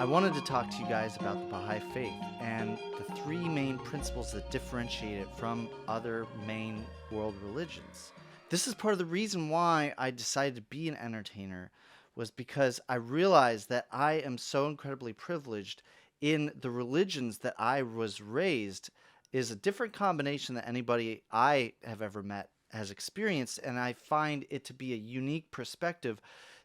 wanted to talk to you guys about the Baha'i faith and the three main principles that differentiate it from other main world religions. This is part of the reason why I decided to be an entertainer, was because I realized that I am so incredibly privileged in the religions that I was raised is a different combination than anybody I have ever met has experienced, and I find it to be a unique perspective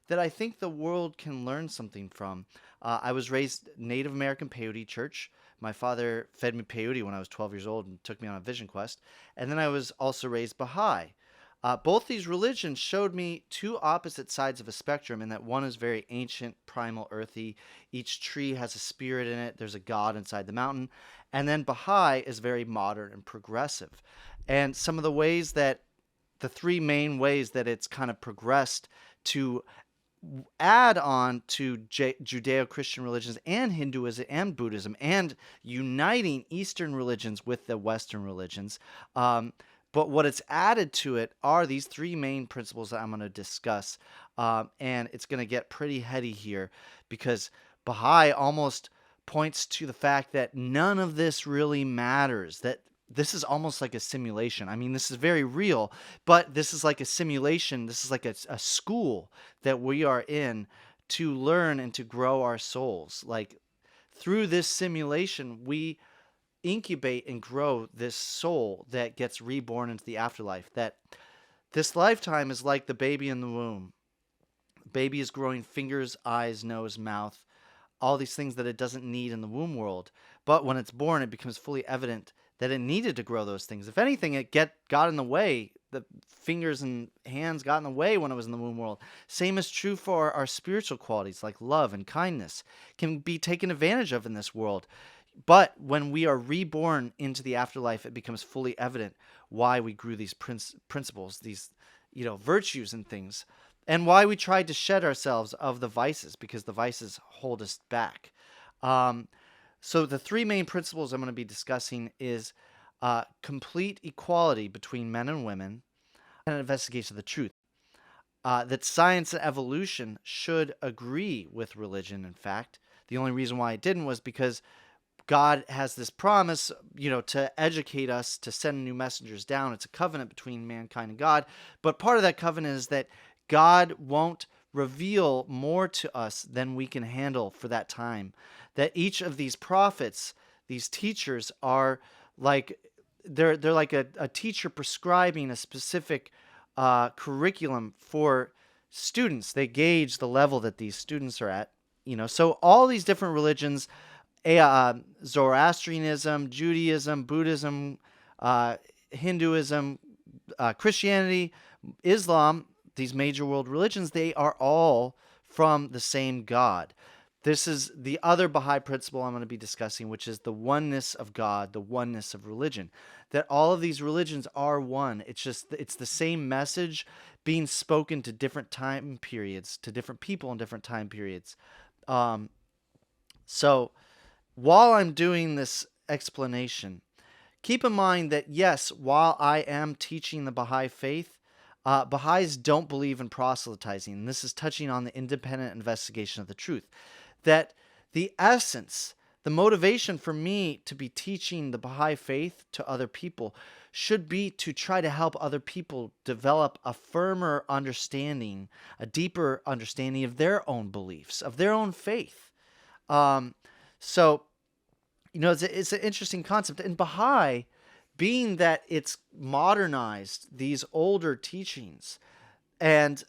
that I think the world can learn something from. I was raised Native American Peyote Church. My father fed me peyote when I was 12 years old and took me on a vision quest. And then I was also raised Baha'i. Both these religions showed me two opposite sides of a spectrum, in that one is very ancient, primal, earthy. Each tree has a spirit in it. There's a god inside the mountain. And then Baha'i is very modern and progressive. And some of the ways that the three main ways that it's kind of progressed to add on to Judeo-Christian religions and Hinduism and Buddhism, and uniting Eastern religions with the Western religions. But what it's added to it are these three main principles that I'm going to discuss. And it's going to get pretty heady here, because Baha'i almost points to the fact that none of this really matters, that this is almost like a simulation. I mean, this is very real, but this is like a simulation. This is like a school that we are in to learn and to grow our souls. Like, through this simulation, we incubate and grow this soul that gets reborn into the afterlife. That this lifetime is like the baby in the womb. Baby is growing fingers, eyes, nose, mouth, all these things that it doesn't need in the womb world. But when it's born, it becomes fully evident that it needed to grow those things. If anything, it got in the way. The fingers and hands got in the way when it was in the womb world. Same is true for our spiritual qualities, like love and kindness, can be taken advantage of in this world. But when we are reborn into the afterlife, it becomes fully evident why we grew these principles, these virtues and things, and why we tried to shed ourselves of the vices, because the vices hold us back. So the three main principles I'm going to be discussing is complete equality between men and women, and an investigation of the truth. That science and evolution should agree with religion, in fact. The only reason why it didn't was because God has this promise, to educate us, to send new messengers down. It's a covenant between mankind and God. But part of that covenant is that God won't reveal more to us than we can handle for that time. That each of these prophets, these teachers, are like they're like a teacher prescribing a specific curriculum for students. They gauge the level that these students are at. So all these different religions, Zoroastrianism, Judaism, Buddhism, Hinduism, Christianity, Islam, these major world religions, they are all from the same God. This is the other Baha'i principle I'm going to be discussing, which is the oneness of God, the oneness of religion. That all of these religions are one. It's the same message being spoken to different time periods, to different people in different time periods. So while I'm doing this explanation, keep in mind that, yes, while I am teaching the Baha'i faith, Baha'is don't believe in proselytizing. And this is touching on the independent investigation of the truth. That the essence, the motivation for me to be teaching the Baha'i faith to other people should be to try to help other people develop a firmer understanding, a deeper understanding of their own beliefs, of their own faith. So, it's an interesting concept. In Baha'i, being that it's modernized these older teachings, and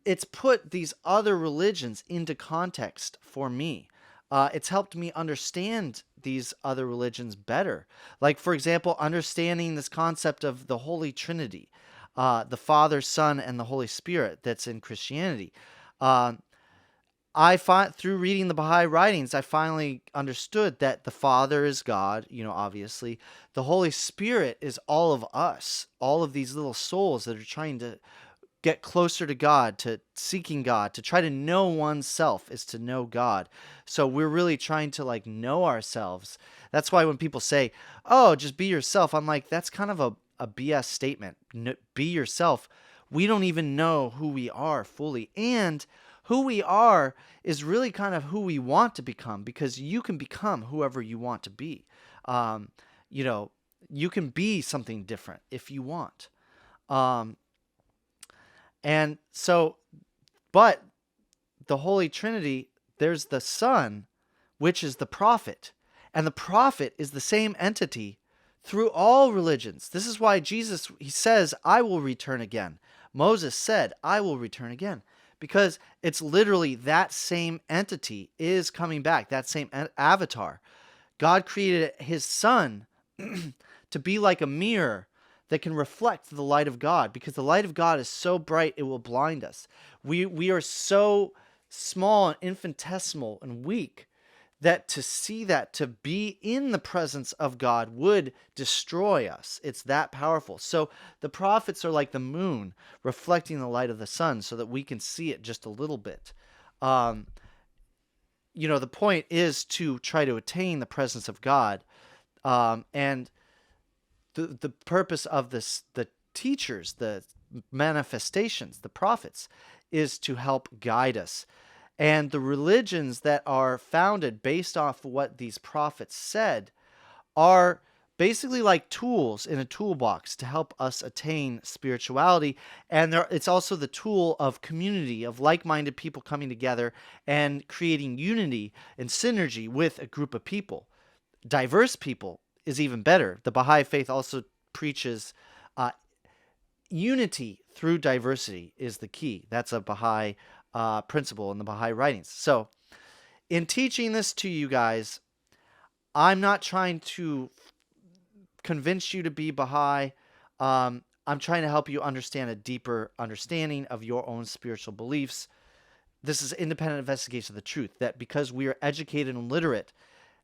it's put these other religions into context for me. It's helped me understand these other religions better. Like, for example, understanding this concept of the Holy Trinity, the Father, Son, and the Holy Spirit that's in Christianity. Through reading the Baha'i writings, I finally understood that the Father is God, obviously. The Holy Spirit is all of us, all of these little souls that are trying to get closer to God, to seeking God, to try to know oneself is to know God. So we're really trying to know ourselves. That's why when people say, "Oh, just be yourself," I'm like, that's kind of a BS statement. Be yourself. We don't even know who we are fully. And who we are is really kind of who we want to become, because you can become whoever you want to be. Um, you know, you can be something different if you want. Um, and so, but the Holy Trinity, there's the Son, which is the prophet. And the prophet is the same entity through all religions. This is why Jesus, he says, I will return again. Moses said, I will return again. Because it's literally that same entity is coming back, that same avatar. God created his Son to be like a mirror that can reflect the light of God, because the light of God is so bright it will blind us. We are so small and infinitesimal and weak that to see that, to be in the presence of God, would destroy us. It's that powerful. So the prophets are like the moon reflecting the light of the sun so that we can see it just a little bit. The point is to try to attain the presence of God. And the purpose of the teachers, the manifestations, the prophets, is to help guide us. And the religions that are founded based off of what these prophets said are basically like tools in a toolbox to help us attain spirituality. And it's also the tool of community, of like-minded people coming together and creating unity and synergy with a group of people. Diverse people is even better. The Baha'i faith also preaches unity through diversity is the key. That's a Baha'i principle in the Baha'i writings. So in teaching this to you guys, I'm not trying to convince you to be Baha'i. I'm trying to help you understand a deeper understanding of your own spiritual beliefs. This is independent investigation of the truth, that because we are educated and literate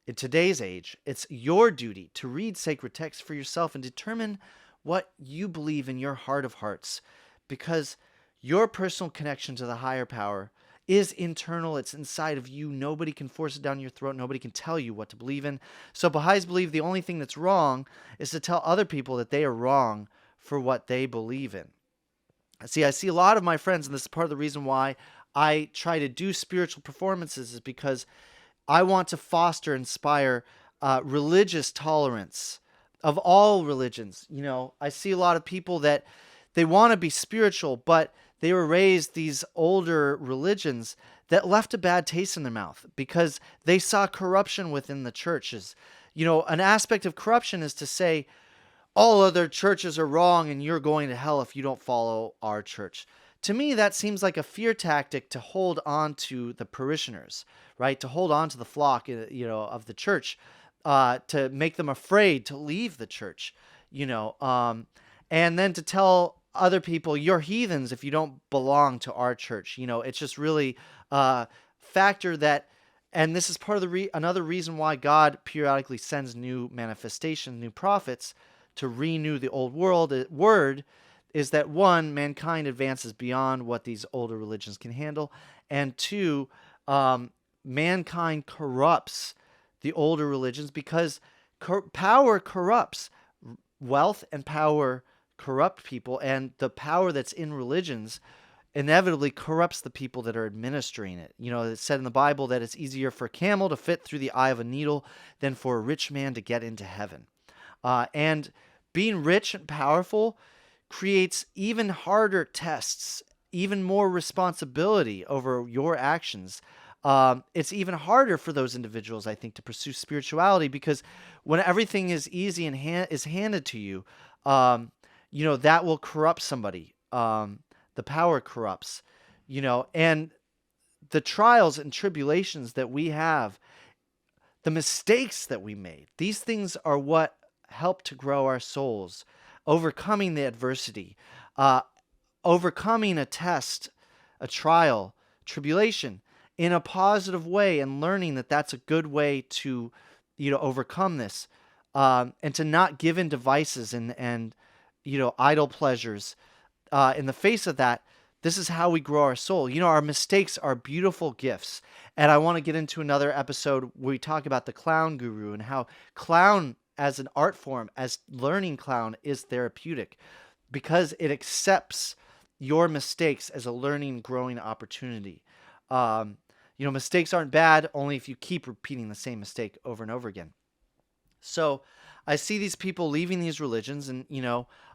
in today's age, it's your duty to read sacred texts for yourself and determine what you believe in your heart of hearts, because your personal connection to the higher power is internal. It's inside of you. Nobody can force it down your throat. Nobody can tell you what to believe in. So Baha'is believe the only thing that's wrong is to tell other people that they are wrong for what they believe in. I see a lot of my friends, and this is part of the reason why I try to do spiritual performances, is because I want to foster, inspire religious tolerance of all religions. I see a lot of people that they want to be spiritual, but they were raised these older religions that left a bad taste in their mouth because they saw corruption within the churches. An aspect of corruption is to say, all other churches are wrong and you're going to hell if you don't follow our church. To me, that seems like a fear tactic to hold on to the parishioners, right? To hold on to the flock, of the church, to make them afraid to leave the church, and then to tell other people you're heathens if you don't belong to our church. It's just really a factor that, and this is part of another reason why God periodically sends new manifestations, new prophets to renew the old word, is that one, mankind advances beyond what these older religions can handle, and two, mankind corrupts the older religions because power corrupts. Wealth and power corrupt people, and the power that's in religions inevitably corrupts the people that are administering it. It's said in the Bible that it's easier for a camel to fit through the eye of a needle than for a rich man to get into heaven. And being rich and powerful creates even harder tests, even more responsibility over your actions. It's even harder for those individuals, I think, to pursue spirituality, because when everything is easy and is handed to you, that will corrupt somebody. The power corrupts, and the trials and tribulations that we have, the mistakes that we made, these things are what help to grow our souls, overcoming the adversity, overcoming a test, a trial, tribulation in a positive way, and learning that that's a good way to, overcome this, and to not give in to vices and idle pleasures. In the face of that, this is how we grow our soul. Our mistakes are beautiful gifts. And I want to get into another episode where we talk about the clown guru and how clown as an art form, as learning clown, is therapeutic because it accepts your mistakes as a learning, growing opportunity. Um, mistakes aren't bad only if you keep repeating the same mistake over and over again. So I see these people leaving these religions, and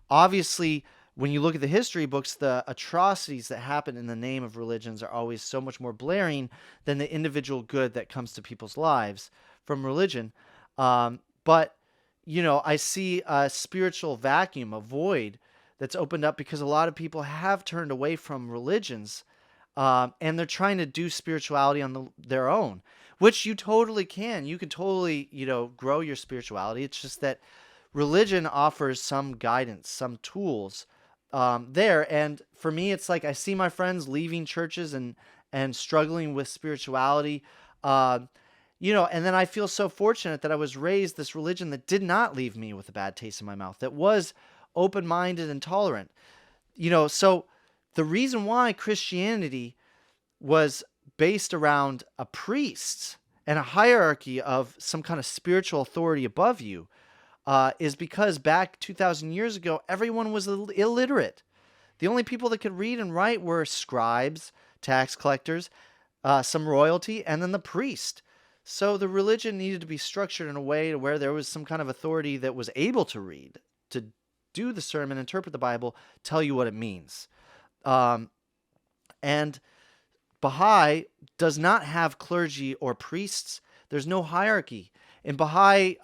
obviously, when you look at the history books, the atrocities that happen in the name of religions are always so much more blaring than the individual good that comes to people's lives from religion. But I see a spiritual vacuum, a void that's opened up because a lot of people have turned away from religions, and they're trying to do spirituality on their own, which you totally can. You can totally, grow your spirituality. It's just that religion offers some guidance, some tools there. And for me, it's like I see my friends leaving churches and struggling with spirituality. And then I feel so fortunate that I was raised this religion that did not leave me with a bad taste in my mouth, that was open-minded and tolerant. So the reason why Christianity was based around a priest and a hierarchy of some kind of spiritual authority above you is because back 2,000 years ago, everyone was illiterate. The only people that could read and write were scribes, tax collectors, some royalty, and then the priest. So the religion needed to be structured in a way to where there was some kind of authority that was able to read, to do the sermon, interpret the Bible, tell you what it means. And Baha'i does not have clergy or priests. There's no hierarchy. In Baha'i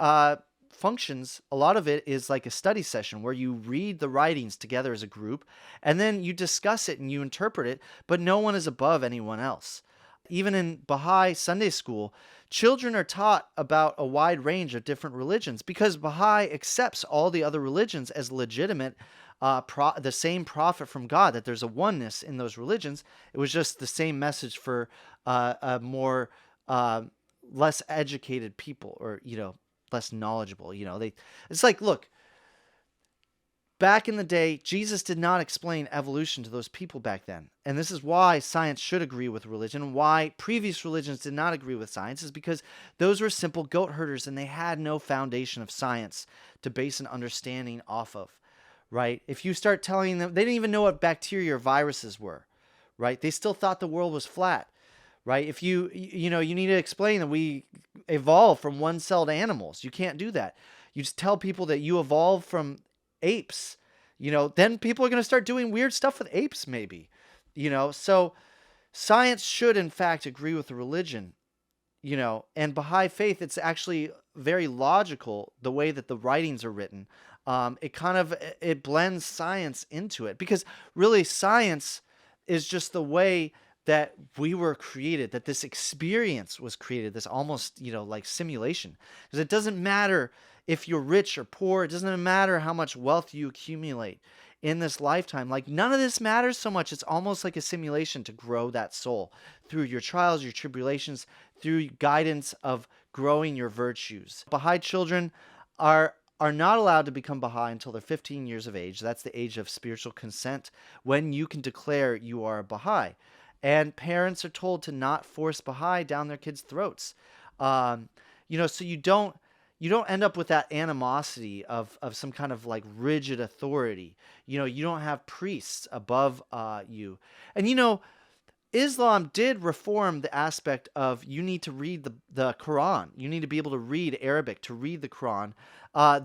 functions, a lot of it is like a study session where you read the writings together as a group, and then you discuss it and you interpret it, but no one is above anyone else. Even in Baha'i Sunday school, children are taught about a wide range of different religions because Baha'i accepts all the other religions as legitimate, the same prophet from God, that there's a oneness in those religions. It was just the same message for a more less educated people, or less knowledgeable. It's like, look, back in the day, Jesus did not explain evolution to those people back then. And this is why science should agree with religion, and why previous religions did not agree with science, is because those were simple goat herders and they had no foundation of science to base an understanding off of, right? If you start telling them, they didn't even know what bacteria or viruses were, right? They still thought the world was flat, right? If you need to explain that we evolved from one-celled animals. You can't do that. You just tell people that you evolved from apes, then people are going to start doing weird stuff with apes, maybe, so science should in fact agree with the religion, and Baha'i faith, it's actually very logical the way that the writings are written. It blends science into it, because really science is just the way that we were created, that this experience was created, this almost, like simulation. Because it doesn't matter if you're rich or poor, it doesn't matter how much wealth you accumulate in this lifetime. Like, none of this matters so much. It's almost like a simulation to grow that soul through your trials, your tribulations, through guidance of growing your virtues. Baha'i children are not allowed to become Baha'i until they're 15 years of age. That's the age of spiritual consent, when you can declare you are a Baha'i. And parents are told to not force Baha'i down their kids' throats. So you don't end up with that animosity of some kind of like rigid authority. You don't have priests above you. And Islam did reform the aspect of you need to read the Quran. You need to be able to read Arabic to read the Quran.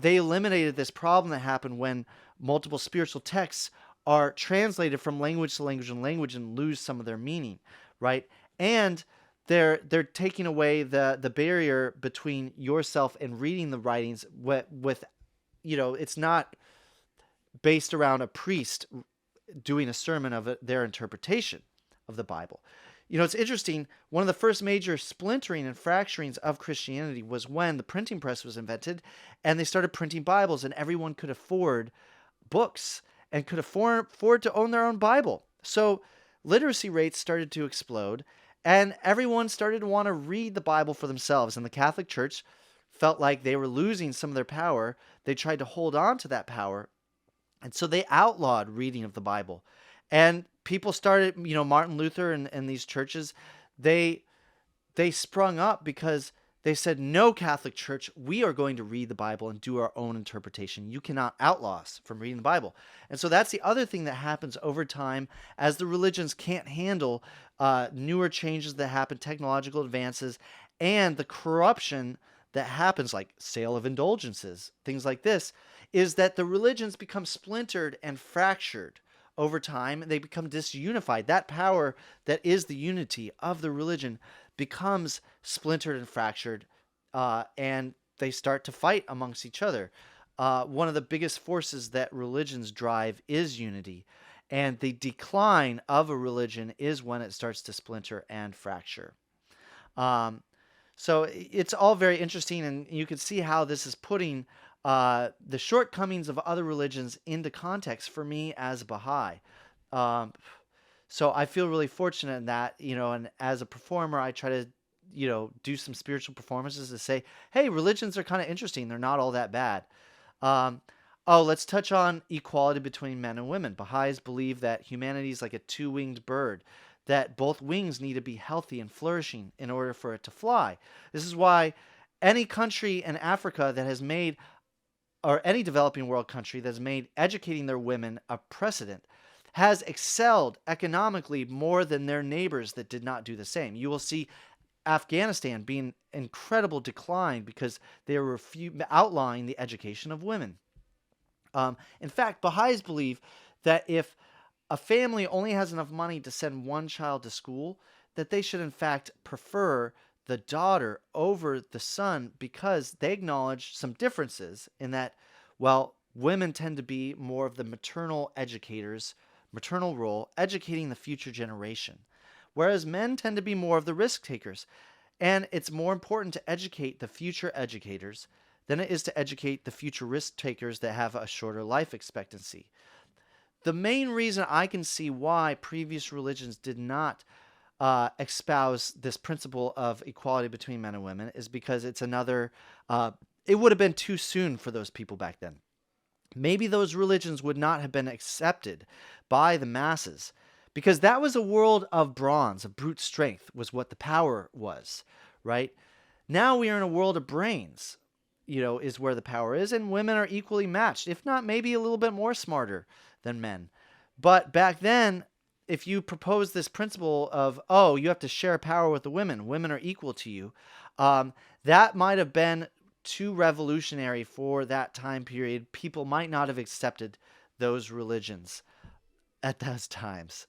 They eliminated this problem that happened when multiple spiritual texts are translated from language to language and lose some of their meaning, right? And they're taking away the barrier between yourself and reading the writings with it's not based around a priest doing a sermon of their interpretation of the Bible. It's interesting. One of the first major splintering and fracturings of Christianity was when the printing press was invented, and they started printing Bibles, and everyone could afford books and could afford to own their own Bible. So literacy rates started to explode, and everyone started to want to read the Bible for themselves. And the Catholic Church felt like they were losing some of their power. They tried to hold on to that power, and so they outlawed reading of the Bible. And people started, Martin Luther and these churches, they sprung up because They said, no, Catholic Church, we are going to read the Bible and do our own interpretation. You cannot outlaw us from reading the Bible. And so that's the other thing that happens over time as the religions can't handle newer changes that happen, technological advances, and the corruption that happens, like sale of indulgences, things like this, is that the religions become splintered and fractured over time. They become disunified. That power that is the unity of the religion becomes splintered and fractured, and they start to fight amongst each other. One of the biggest forces that religions drive is unity, and the decline of a religion is when it starts to splinter and fracture. So it's all very interesting, and you can see how this is putting the shortcomings of other religions into context for me as a Baha'i. So I feel really fortunate in that, and as a performer, I try to, do some spiritual performances to say, hey, religions are kind of interesting. They're not all that bad. Let's touch on equality between men and women. Baha'is believe that humanity is like a two-winged bird, that both wings need to be healthy and flourishing in order for it to fly. This is why any country in Africa that has made, or any developing world country that has made educating their women a precedent, has excelled economically more than their neighbors that did not do the same. You will see Afghanistan being incredible decline because they are outlawing the education of women. In fact, Baha'is believe that if a family only has enough money to send one child to school, that they should in fact prefer the daughter over the son, because they acknowledge some differences in that, well, women tend to be more of the maternal educators, maternal role, educating the future generation, whereas men tend to be more of the risk takers. And it's more important to educate the future educators than it is to educate the future risk takers that have a shorter life expectancy. The main reason I can see why previous religions did not espouse this principle of equality between men and women is because it's another, it would have been too soon for those people back then. Maybe those religions would not have been accepted by the masses, because that was a world of bronze, of brute strength was what the power was, right? Now we are in a world of brains, is where the power is, and women are equally matched, if not maybe a little bit more smarter than men. But back then, if you propose this principle of, you have to share power with the women are equal to you, that might have been too revolutionary for that time period. People might not have accepted those religions at those times.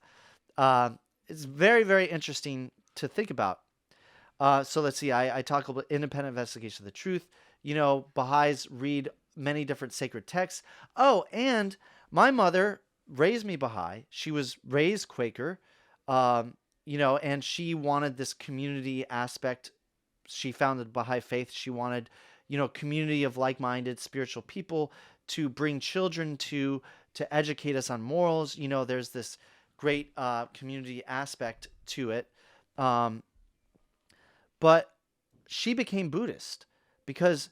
It's very, very interesting to think about. So let's see, I talk about independent investigation of the truth. Baha'is read many different sacred texts. And my mother raised me Baha'i. She was raised Quaker, and she wanted this community aspect. She founded Baha'i faith. She wanted, community of like-minded spiritual people to bring children to educate us on morals. There's this great community aspect to it. But she became Buddhist because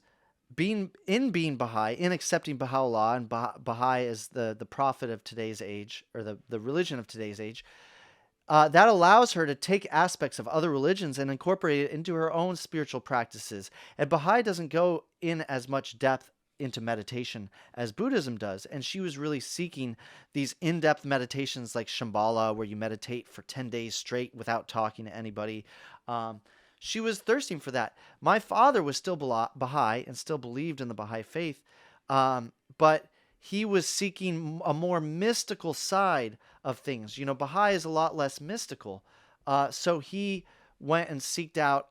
being Baha'i, in accepting Baha'u'llah, and Baha'i is the prophet of today's age, or the religion of today's age, that allows her to take aspects of other religions and incorporate it into her own spiritual practices. And Baha'i doesn't go in as much depth into meditation as Buddhism does. And she was really seeking these in-depth meditations like Shambhala, where you meditate for 10 days straight without talking to anybody. She was thirsting for that. My father was still Baha'i and still believed in the Baha'i faith, but he was seeking a more mystical side of things. Baha'i is a lot less mystical. So he went and seeked out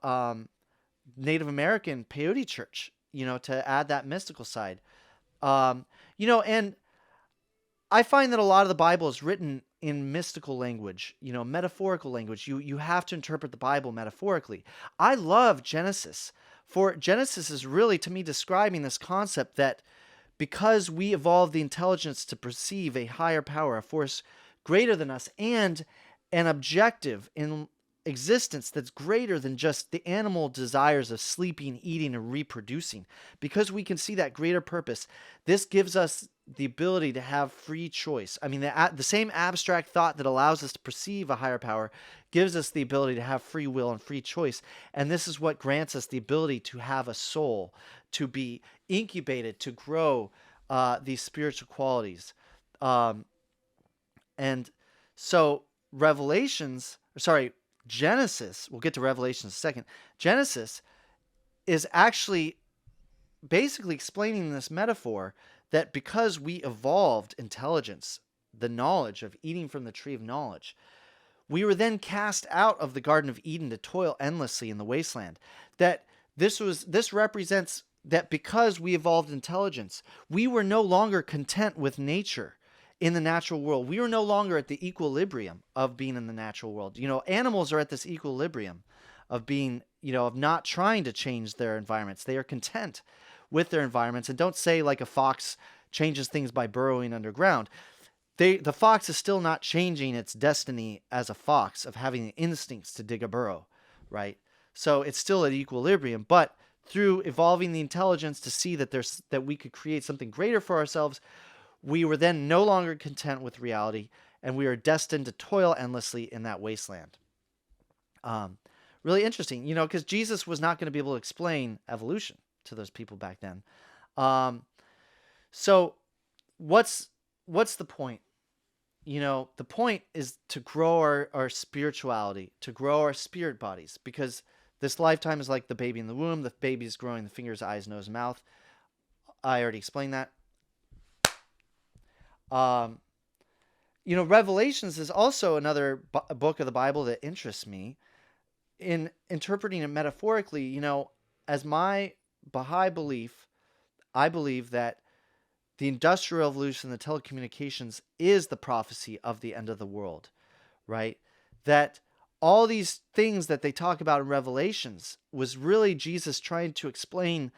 Native American peyote church, to add that mystical side. And I find that a lot of the Bible is written in mystical language, metaphorical language. You have to interpret the Bible metaphorically. I love Genesis, for Genesis is really, to me, describing this concept that because we evolved the intelligence to perceive a higher power, a force greater than us, and an objective in existence that's greater than just the animal desires of sleeping, eating, and reproducing. Because we can see that greater purpose, this gives us the ability to have free choice. I mean, the same abstract thought that allows us to perceive a higher power gives us the ability to have free will and free choice. And this is what grants us the ability to have a soul, to be incubated, to grow these spiritual qualities. And so Genesis, we'll get to Revelation in a second. Genesis is actually basically explaining this metaphor that because we evolved intelligence, the knowledge of eating from the tree of knowledge, we were then cast out of the Garden of Eden to toil endlessly in the wasteland. That this represents that because we evolved intelligence, we were no longer content with nature in the natural world. We were no longer at the equilibrium of being in the natural world. Animals are at this equilibrium of being, of not trying to change their environments. They are content with their environments, and don't say like a fox changes things by burrowing underground. The fox is still not changing its destiny as a fox of having the instincts to dig a burrow, right? So it's still at equilibrium, but through evolving the intelligence to see that we could create something greater for ourselves, we were then no longer content with reality, and we are destined to toil endlessly in that wasteland. Really interesting, because Jesus was not going to be able to explain evolution to those people back then. So what's the point? The point is to grow our spirituality, to grow our spirit bodies, because this lifetime is like the baby in the womb. The baby is growing the fingers, eyes, nose, mouth. I already explained that. Revelations is also another book of the Bible that interests me in interpreting it metaphorically. As my Baha'i belief, I believe that the Industrial Revolution, the telecommunications, is the prophecy of the end of the world, right? That all these things that they talk about in Revelations was really Jesus trying to explain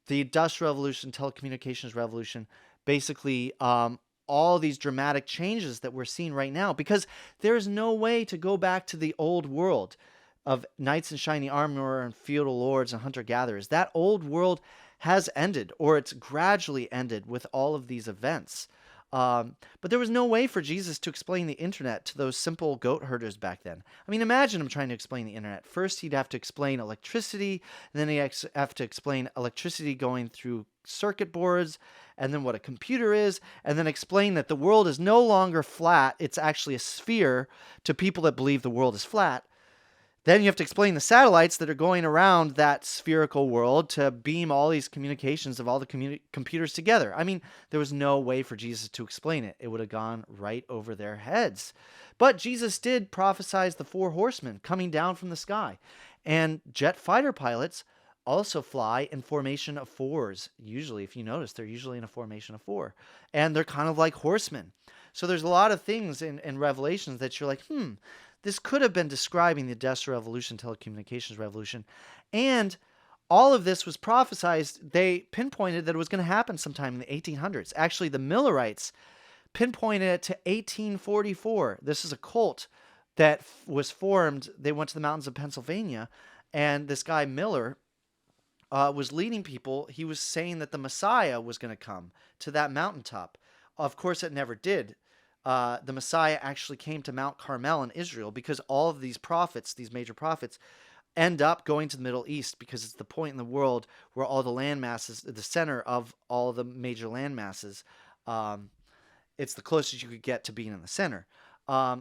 the Industrial Revolution, telecommunications revolution, basically all these dramatic changes that we're seeing right now, because there is no way to go back to the old world of knights in shiny armor and feudal lords and hunter-gatherers. That old world has ended, or it's gradually ended with all of these events. But there was no way for Jesus to explain the internet to those simple goat herders back then. I mean, imagine him trying to explain the internet. First, he'd have to explain electricity, and then he'd have to explain electricity going through circuit boards, and then what a computer is, and then explain that the world is no longer flat, it's actually a sphere to people that believe the world is flat. Then you have to explain the satellites that are going around that spherical world to beam all these communications of all the computers together. I mean, there was no way for Jesus to explain it. It would have gone right over their heads. But Jesus did prophesize the 4 horsemen coming down from the sky. And jet fighter pilots also fly in formation of 4s. Usually, if you notice, they're usually in a formation of 4. And they're kind of like horsemen. So there's a lot of things in Revelations that you're like, this could have been describing the Industrial Revolution, telecommunications revolution. And all of this was prophesized. They pinpointed that it was going to happen sometime in the 1800s. Actually, the Millerites pinpointed it to 1844. This is a cult that was formed. They went to the mountains of Pennsylvania, and this guy Miller was leading people. He was saying that the Messiah was going to come to that mountaintop. Of course, it never did. The Messiah actually came to Mount Carmel in Israel, because all of these prophets, these major prophets, end up going to the Middle East, because it's the point in the world where all the land masses, the center of all the major land masses, it's the closest you could get to being in the center.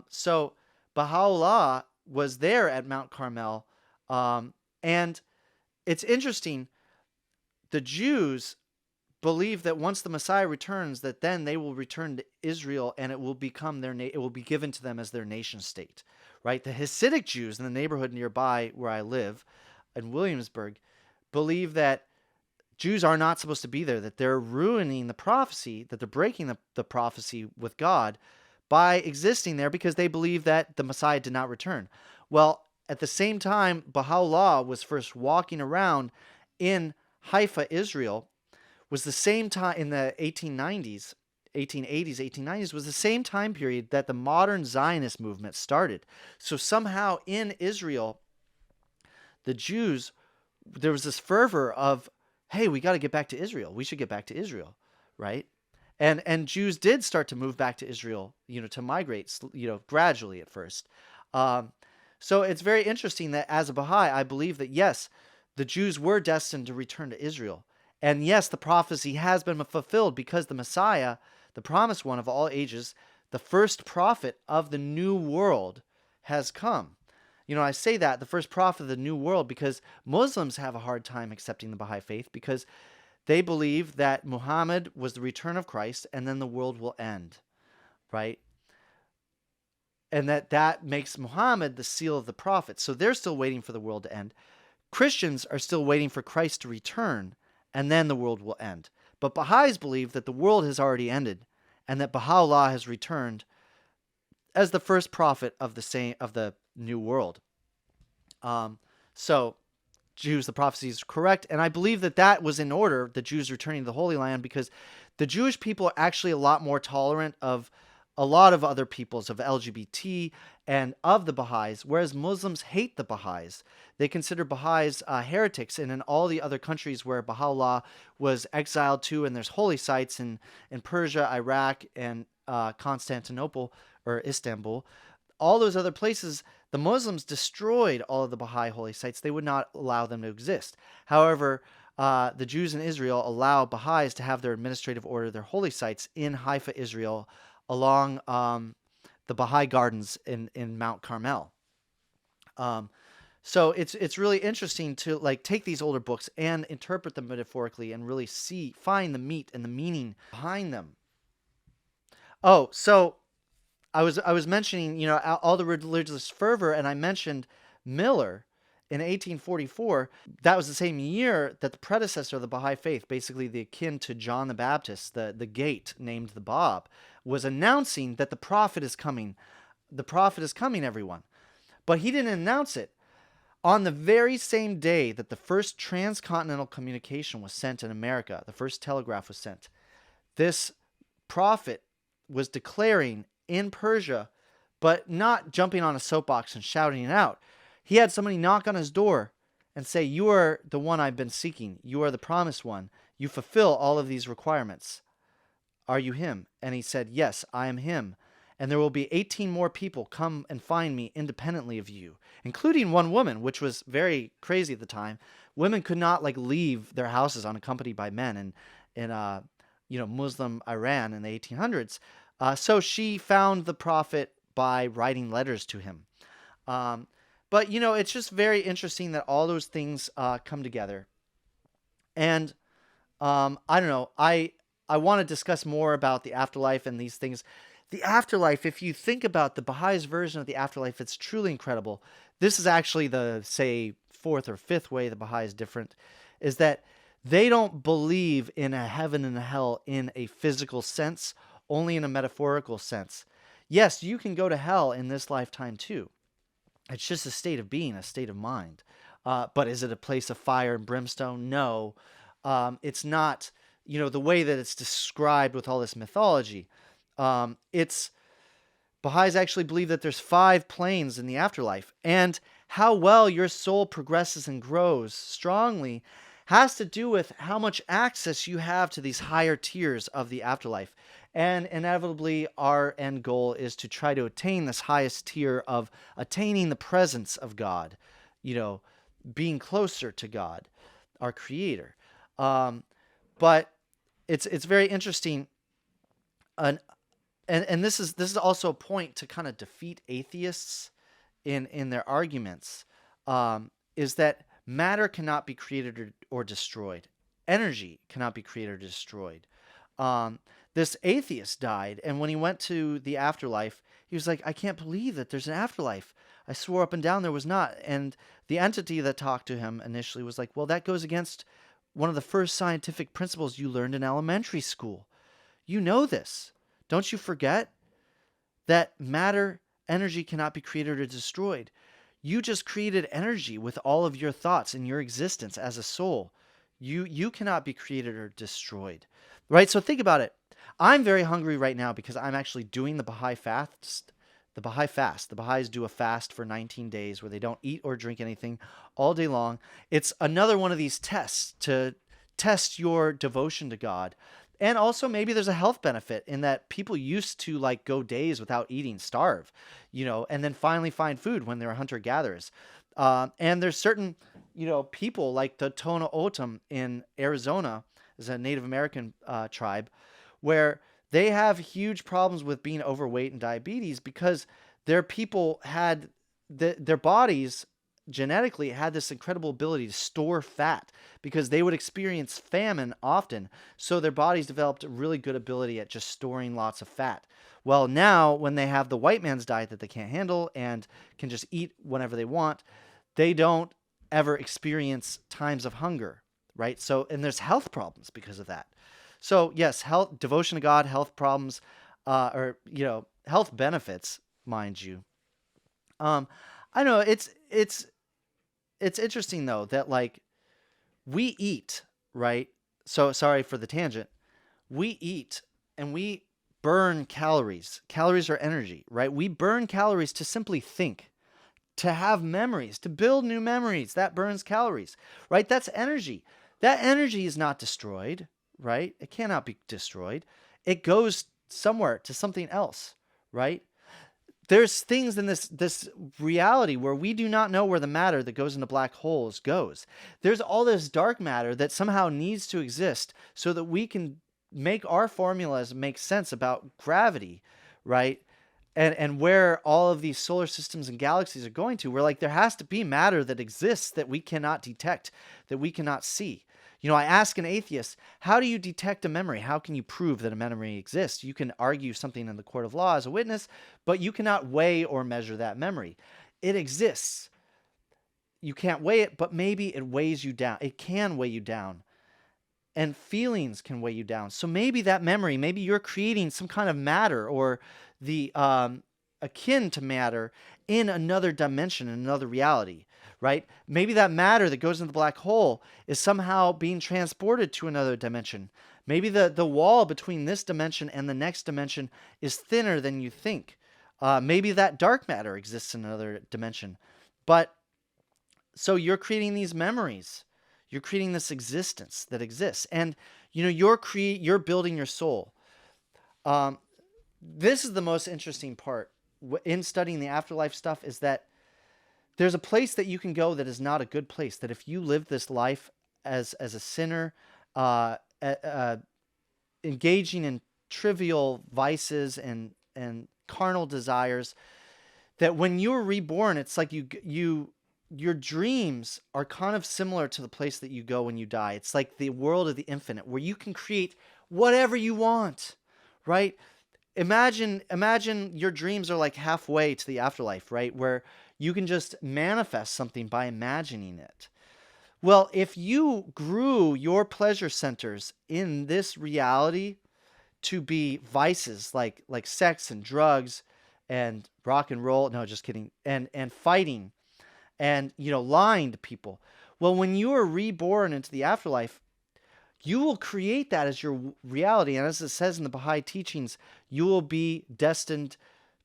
So Baha'u'llah was there at Mount Carmel, and it's interesting, the Jews believe that once the Messiah returns, that then they will return to Israel, and it will become it will be given to them as their nation state, right? The Hasidic Jews in the neighborhood nearby where I live, in Williamsburg, believe that Jews are not supposed to be there, that they're ruining the prophecy, that they're breaking the prophecy with God by existing there, because they believe that the Messiah did not return. Well, at the same time, Baha'u'llah was first walking around in Haifa, Israel, was the same time in the 1890s. 1880s, 1890s was the same time period that the modern Zionist movement started. So somehow in Israel, the Jews, there was this fervor of, hey, we got to get back to Israel. We should get back to Israel, right? And Jews did start to move back to Israel, to migrate, gradually at first. Um, so it's very interesting that as a Baha'i, I believe that yes, the Jews were destined to return to Israel, and yes, the prophecy has been fulfilled because the Messiah, the promised one of all ages, the first prophet of the new world, has come. I say that the first prophet of the new world because Muslims have a hard time accepting the Baha'i faith because they believe that Muhammad was the return of Christ and then the world will end, right? And that makes Muhammad the seal of the prophet. So they're still waiting for the world to end. Christians are still waiting for Christ to return and then the world will end. But Baha'is believe that the world has already ended and that Baha'u'llah has returned as the first prophet of the new world. So Jews, the prophecy is correct, and I believe that was in order, the Jews returning to the Holy Land, because the Jewish people are actually a lot more tolerant of a lot of other peoples, of LGBT and of the Baha'is, whereas Muslims hate the Baha'is. They consider Baha'is heretics, and in all the other countries where Baha'u'llah was exiled to, and there's holy sites in Persia, Iraq, and Constantinople, or Istanbul, all those other places, the Muslims destroyed all of the Baha'i holy sites. They would not allow them to exist. However, the Jews in Israel allow Baha'is to have their administrative order, their holy sites in Haifa, Israel, along the Baha'i gardens in Mount Carmel. So it's really interesting to take these older books and interpret them metaphorically and really find the meat and the meaning behind them. Oh, so I was mentioning, all the religious fervor, and I mentioned Miller in 1844. That was the same year that the predecessor of the Baha'i faith, basically the akin to John the Baptist, the gate named the Bab, was announcing that the prophet is coming. The prophet is coming, everyone. But he didn't announce it. On the very same day that the first transcontinental communication was sent in America, the first telegraph was sent, this prophet was declaring in Persia, but not jumping on a soapbox and shouting it out. He had somebody knock on his door and say, "You are the one I've been seeking. You are the promised one. You fulfill all of these requirements. Are you him?" And he said, "Yes, I am him. And there will be 18 more people come and find me independently of you," including one woman, which was very crazy at the time. Women could not leave their houses unaccompanied by men in Muslim Iran in the 1800s. So she found the prophet by writing letters to him. But, it's just very interesting that all those things come together. And I don't know. I want to discuss more about the afterlife and these things. The afterlife, if you think about the Baha'is' version of the afterlife, it's truly incredible. This is actually the, say, fourth or fifth way the Baha'i is different, is that they don't believe in a heaven and a hell in a physical sense, only in a metaphorical sense. Yes, you can go to hell in this lifetime too. It's just a state of being, a state of mind. But is it a place of fire and brimstone? No. It's not, the way that it's described with all this mythology. Baha'is actually believe that there's 5 planes in the afterlife. And how well your soul progresses and grows strongly has to do with how much access you have to these higher tiers of the afterlife. And inevitably, our end goal is to try to attain this highest tier of attaining the presence of God, being closer to God, our Creator. But it's very interesting, and this is also a point to kind of defeat atheists in their arguments, is that matter cannot be created or destroyed. Energy cannot be created or destroyed. This atheist died, and when he went to the afterlife, he was like, "I can't believe that there's an afterlife. I swore up and down there was not." And the entity that talked to him initially was like, "Well, that goes against one of the first scientific principles you learned in elementary school. You know this. Don't you forget that matter, energy cannot be created or destroyed. You just created energy with all of your thoughts and your existence as a soul. You cannot be created or destroyed." Right? So think about it. I'm very hungry right now because I'm actually doing the Baha'i fast. The Baha'i fast. The Baha'is do a fast for 19 days where they don't eat or drink anything all day long. It's another one of these tests to test your devotion to God. And also maybe there's a health benefit in that people used to like go days without eating, starve, and then finally find food when they're hunter gatherers. And there's certain, people like the Tohono O'odham in Arizona, is a Native American tribe, where they have huge problems with being overweight and diabetes because their people had their bodies genetically had this incredible ability to store fat because they would experience famine often. So their bodies developed a really good ability at just storing lots of fat. Well, now when they have the white man's diet that they can't handle and can just eat whenever they want, they don't ever experience times of hunger, right? So, and there's health problems because of that. So yes, health, devotion to God, health problems, or health benefits, mind you. I know it's interesting though that like we eat, right? So sorry for the tangent. We eat and we burn calories. Calories are energy, right? We burn calories to simply think, to have memories, to build new memories. That burns calories, right? That's energy. That energy is not destroyed, right? It cannot be destroyed. It goes somewhere to something else, right? There's things in this reality where we do not know where the matter that goes into black holes goes. There's all this dark matter that somehow needs to exist so that we can make our formulas make sense about gravity, right? And where all of these solar systems and galaxies are going to. We're like, there has to be matter that exists that we cannot detect, that we cannot see. I ask an atheist, how do you detect a memory? How can you prove that a memory exists? You can argue something in the court of law as a witness, but you cannot weigh or measure that memory. It exists. You can't weigh it, but maybe it weighs you down. It can weigh you down. And feelings can weigh you down. So maybe that memory, maybe you're creating some kind of matter or the akin to matter in another dimension, in another reality, right? Maybe that matter that goes into the black hole is somehow being transported to another dimension. Maybe the wall between this dimension and the next dimension is thinner than you think. Maybe that dark matter exists in another dimension. But so you're creating these memories. You're creating this existence that exists. And you're building your soul. This is the most interesting part in studying the afterlife stuff, is that there's a place that you can go that is not a good place. That if you live this life as a sinner, engaging in trivial vices and carnal desires, that when you're reborn, it's like your dreams are kind of similar to the place that you go when you die. It's like the world of the infinite, where you can create whatever you want, right? Imagine your dreams are like halfway to the afterlife, right? Where you can just manifest something by imagining it. Well, if you grew your pleasure centers in this reality to be vices like sex and drugs and rock and roll, no, just kidding, and fighting and lying to people. Well, when you are reborn into the afterlife, you will create that as your reality. And as it says in the Baha'i teachings, you will be destined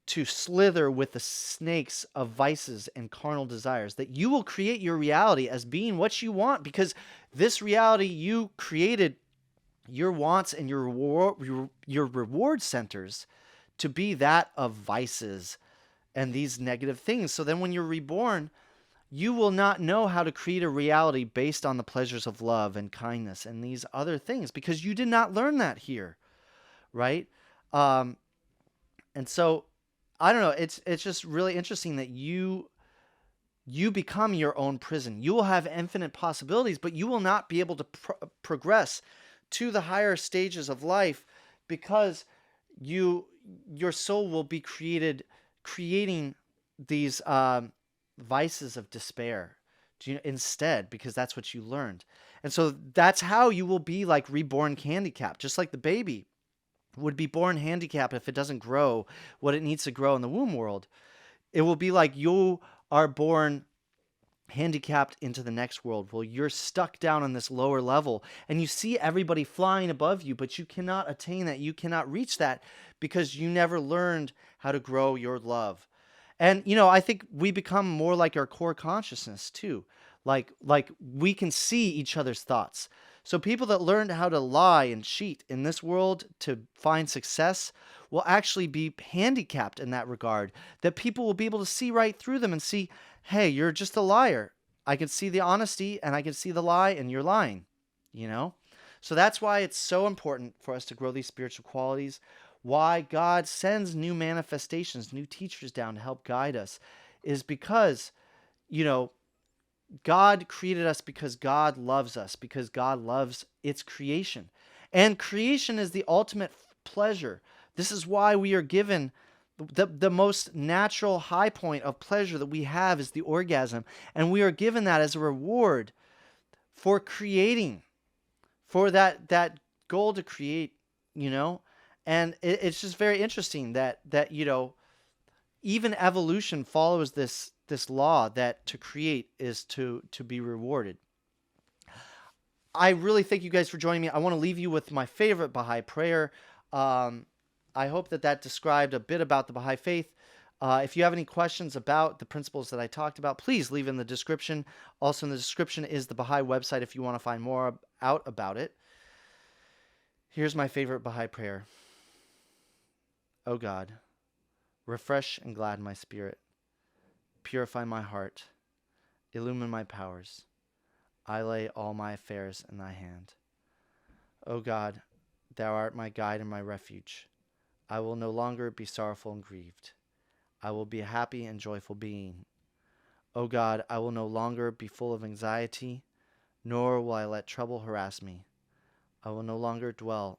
to slither with the snakes of vices and carnal desires. That you will create your reality as being what you want, because this reality you created your wants and your reward centers to be that of vices and these negative things. So then when you're reborn, you will not know how to create a reality based on the pleasures of love and kindness and these other things, because you did not learn that here, right? And so, I don't know, it's just really interesting that you become your own prison. You will have infinite possibilities, but you will not be able to progress to the higher stages of life because your soul will be creating these vices of despair instead, because that's what you learned. And so that's how you will be like reborn handicapped, just like the baby would be born handicapped if it doesn't grow what it needs to grow in the womb world. It will be like you are born handicapped into the next world. Well, you're stuck down on this lower level and you see everybody flying above you, but you cannot attain that. You cannot reach that because you never learned how to grow your love. And I think we become more like our core consciousness too. Like we can see each other's thoughts. So people that learned how to lie and cheat in this world to find success will actually be handicapped in that regard. That people will be able to see right through them and see, hey, you're just a liar. I can see the honesty and I can see the lie and you're lying, you know? So that's why it's so important for us to grow these spiritual qualities. Why God sends new manifestations, new teachers down to help guide us is because, you know, God created us because God loves us, because God loves its creation. And creation is the ultimate pleasure. This is why we are given the most natural high point of pleasure that we have is the orgasm. And we are given that as a reward for creating, for that goal to create, you know? And it's just very interesting that even evolution follows this law that to create is to be rewarded. I really thank you guys for joining me. I want to leave you with my favorite Baha'i prayer. I hope that described a bit about the Baha'i faith. If you have any questions about the principles that I talked about, please leave in the description. Also in the description is the Baha'i website if you want to find more out about it. Here's my favorite Baha'i prayer. O God, refresh and gladden my spirit. Purify my heart. Illumine my powers. I lay all my affairs in thy hand. O God, thou art my guide and my refuge. I will no longer be sorrowful and grieved. I will be a happy and joyful being. O God, I will no longer be full of anxiety, nor will I let trouble harass me. I will no longer dwell